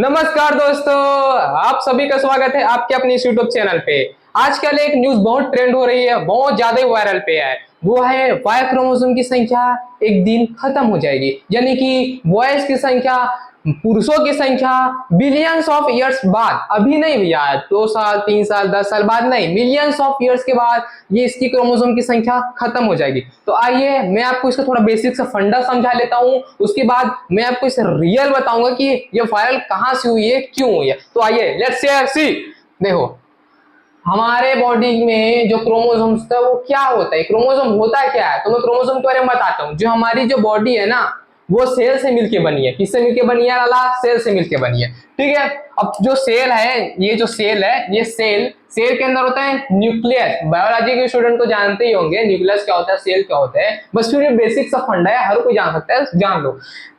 नमस्कार दोस्तों, आप सभी का स्वागत है आपके अपने इस यूट्यूब चैनल पे। आजकल एक न्यूज बहुत ट्रेंड हो रही है, बहुत ज्यादा वायरल पे है। वो है वाई क्रोमोसोम की संख्या एक दिन खत्म हो जाएगी, यानी कि बॉयज की संख्या, पुरुषों की संख्या बिलियंस ऑफ ईयर्स बाद, अभी नहीं भैया, 2 साल 3 साल 10 साल बाद नहीं, मिलियंस ऑफ ईयर्स के बाद ये इसकी क्रोमोसोम की संख्या खत्म हो जाएगी। तो आइए मैं आपको इसका थोड़ा बेसिक सा फंडा समझा लेता हूँ, उसके बाद मैं आपको इसे रियल बताऊंगा कि ये वायरल कहां से हुई है, क्यों हुई है। तो आइए लेट्स सी। देखो, हमारे बॉडी में जो क्रोमोसोम्स था वो क्या होता है, क्रोमोसोम होता क्या है, तो मैं क्रोमोसोम के बारे में बताता हूँ। जो हमारी जो बॉडी है ना, वो सेल से मिलके बनी है। किससे मिलके बनी है लाला? सेल से मिलके बनी है, ठीक है। अब जो सेल है, ये जो सेल है, ये सेल के अंदर होता है न्यूक्लियस। बायोलॉजी के स्टूडेंट तो जानते ही होंगे न्यूक्लियस क्या होता है, सेल क्या होता है। बस फिर बेसिक सा फंडा है, हर कोई जान सकता है, जान लो।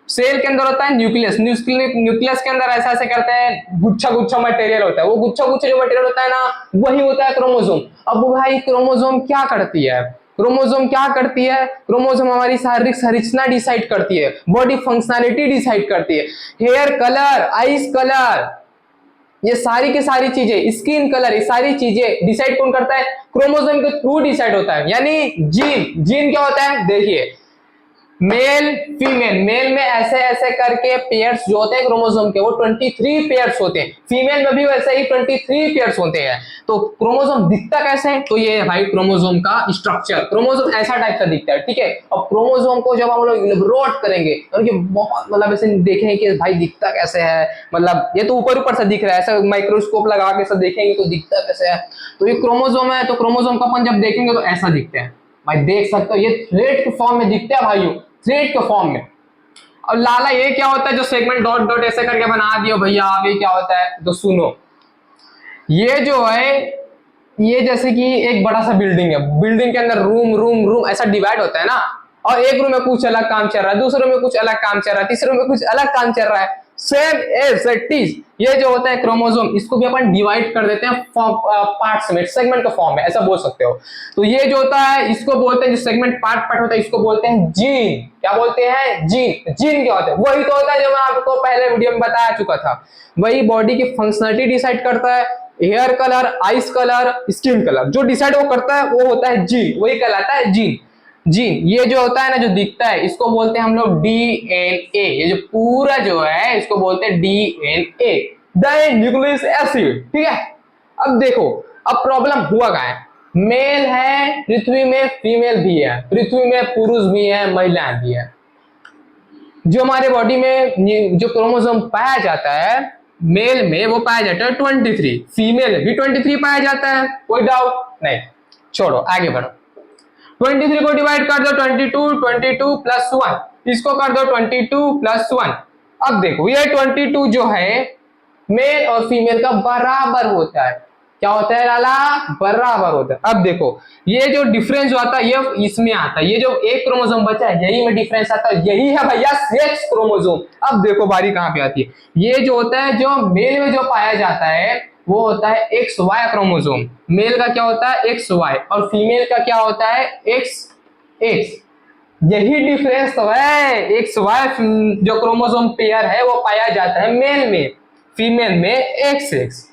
सेल के अंदर होता है न्यूक्लियस। न्यूक्लियस के अंदर ऐसा ऐसे करते हैं, गुच्छा गुच्छा मटेरियल होता है। वो गुच्छा गुच्छा जो मटेरियल होता है ना, वही होता है क्रोमोसोम। अब भाई क्रोमोसोम क्या करती है? क्रोमोसोम क्या करती है? क्रोमोसोम हमारी शारीरिक संरचना डिसाइड करती है, बॉडी फंक्शनैलिटी डिसाइड करती है, हेयर कलर, आईज कलर, ये सारी की सारी चीजें, स्किन कलर, ये सारी चीजें डिसाइड कौन करता है? क्रोमोसोम के थ्रू डिसाइड होता है। यानी जीन क्या होता है? देखिए, मेल फीमेल, मेल में ऐसे ऐसे करके पेयर्स जो होते हैं क्रोमोसोम के, वो 23 पेयर्स होते हैं। फीमेल में भी वैसे ही 23 पेयर्स होते हैं। तो क्रोमोसोम दिखता कैसे है? तो ये है भाई क्रोमोसोम का स्ट्रक्चर। क्रोमोसोम ऐसा टाइप का दिखता है, ठीक है। अब क्रोमोसोम को जब हम लोग इलेबोरेट करेंगे, और ये बहुत मतलब ऐसे देखेंगे कि भाई दिखता कैसे है, मतलब ये तो ऊपर ऊपर से दिख रहा है, ऐसा माइक्रोस्कोप लगा के सब देखेंगे तो दिखता कैसे है। तो ये क्रोमोसोम है, तो क्रोमोसोम को अपन जब देखेंगे तो ऐसा दिखता है भाई, देख सकते हो, ये थ्रेड के फॉर्म में दिखता है भाइयों, थ्रेड के फॉर्म में। अब लाला ये क्या होता है जो सेगमेंट डॉट डॉट ऐसे करके बना दियो भैया आप, ये क्या होता है? तो सुनो, ये जो है, ये जैसे कि एक बड़ा सा बिल्डिंग है, बिल्डिंग के अंदर रूम रूम रूम ऐसा डिवाइड होता है ना, और एक रूम में कुछ अलग काम चल रहा है, दूसरे रूम में कुछ अलग काम चल रहा है, तीसरे रूम में कुछ अलग काम चल रहा है। सेम एज इट इज ये जो होता है क्रोमोसोम, इसको भी अपन डिवाइड कर देते हैं पार्ट्स में, सेगमेंट के फॉर्म में, ऐसा बोल सकते हो। तो ये जो होता है इसको बोलते हैं, जो सेगमेंट पार्ट पार्ट होता है इसको बोलते हैं जीन। क्या बोलते हैं? जीन। जीन क्या होता है? वही तो होता है जो मैं आपको पहले वीडियो में बताया चुका था। वही बॉडी की फंक्शनलिटी डिसाइड करता है, hair colour, eyes colour, skin colour, जो डिसाइड वो करता है वो होता है जीन, वही कहलाता है जीन। जीन ये जो होता है ना, जो दिखता है, इसको बोलते हैं हम लोग डीएनए। ये जो पूरा जो है इसको बोलते हैं डीएनए, डाइन्यूक्लियस एसिड, ठीक है। अब देखो, अब प्रॉब्लम हुआ क्या है? मेल है पृथ्वी में, फीमेल भी है पृथ्वी में, पुरुष भी है, महिलाएं भी है। जो हमारे बॉडी में जो क्रोमोसोम पाया जाता है मेल में, वो पाया जाता है 23, फीमेल में भी 23 पाया जाता है, कोई डाउट नहीं। छोड़ो, आगे बढ़ो। 23 को डिवाइड कर दो 22, 22 प्लस 1, इसको कर दो 22 प्लस 1। अब देखो, ये 22 जो है मेल और फीमेल का बराबर होता है। क्या होता है लाला? बराबर होता है। अब देखो, ये जो डिफरेंस आता है ये इसमें आता है, ये जो एक क्रोमोसोम बचा है यही में डिफरेंस आता है, यही है भैया सेक्स क्रोमोसोम। अब देखो बारी कहां पे आती है। ये जो होता है, जो मेल में जो पाया जाता है वो होता है एक्स वाई क्रोमोसोम। मेल का क्या होता है? एक्स वाई, और फीमेल का क्या होता है? X x. यही डिफरेंस तो है, एक्स वाई जो क्रोमोसोम पेयर है वो पाया जाता है मेल में, फीमेल में एक्स एक्स।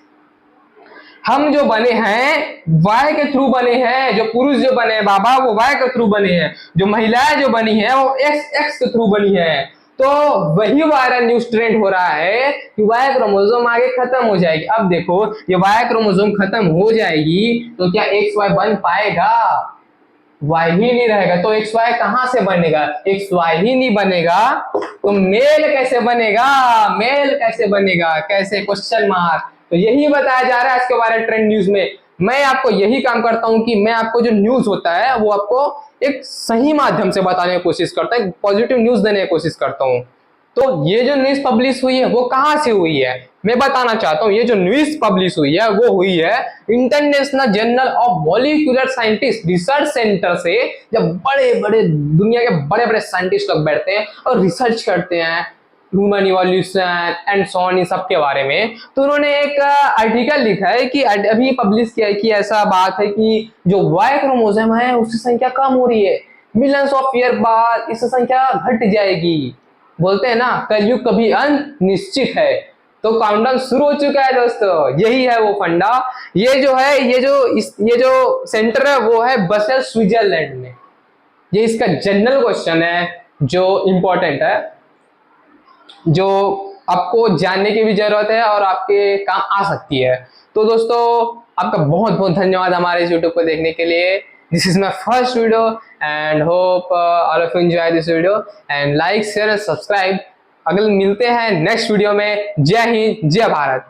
हम जो बने हैं वाई के थ्रू बने हैं, जो पुरुष जो बने हैं बाबा वो वाई के थ्रू बने हैं, जो महिलाएं जो बनी है वो एक्स एक्स के थ्रू बनी है। तो वही वायरल न्यूज ट्रेंड हो रहा है कि वाई क्रोमोसोम आगे खत्म हो जाएगी। अब देखो, ये वाई क्रोमोसोम खत्म हो जाएगी तो क्या एक्स वाई बन पाएगा? वाई ही नहीं रहेगा, तो एक्स वाई कहां से बनेगा? एक्स वाई ही नहीं बनेगा तो मेल कैसे बनेगा? मेल कैसे बनेगा? कैसे? Question mark. तो यही बताया जा रहा है इसके बारे में ट्रेंड न्यूज में। मैं आपको यही काम करता हूं कि मैं आपको जो न्यूज होता है वो आपको एक सही माध्यम से बताने की कोशिश करता हूं, पॉजिटिव न्यूज देने की कोशिश करता हूं। तो ये जो न्यूज पब्लिश हुई है वो कहां से हुई है मैं बताना चाहता हूं। ये जो न्यूज पब्लिश हुई है वो हुई है international journal of molecular scientist research centre से। जब बड़े बड़े दुनिया के बड़े बड़े साइंटिस्ट लोग बैठते हैं और रिसर्च करते हैं human evolution and so on, इन सब के बारे में, तो उन्होंने एक आर्टिकल लिखा है कि अभी पब्लिश किया है कि ऐसा बात है कि जो वाई क्रोमोसोम है उसकी संख्या कम हो रही है, मिलियंस ऑफ ईयर बाद इसकी संख्या घट जाएगी। बोलते हैं ना कलयुग कभी अंत निश्चित है। तो काउंटडाउन शुरू हो चुका है दोस्तों। यही है वो फंडा। ये जो है, ये जो सेंटर है वो है बसेल स्विट्जरलैंड में। ये इसका जनरल क्वेश्चन है जो इंपॉर्टेंट है, जो आपको जानने की भी जरूरत है और आपके काम आ सकती है। तो दोस्तों आपका बहुत बहुत धन्यवाद हमारे इस यूट्यूब को देखने के लिए। This is my first video and hope all of you enjoy this video and like share and subscribe. अगले मिलते हैं नेक्स्ट वीडियो में। जय हिंद, जय भारत।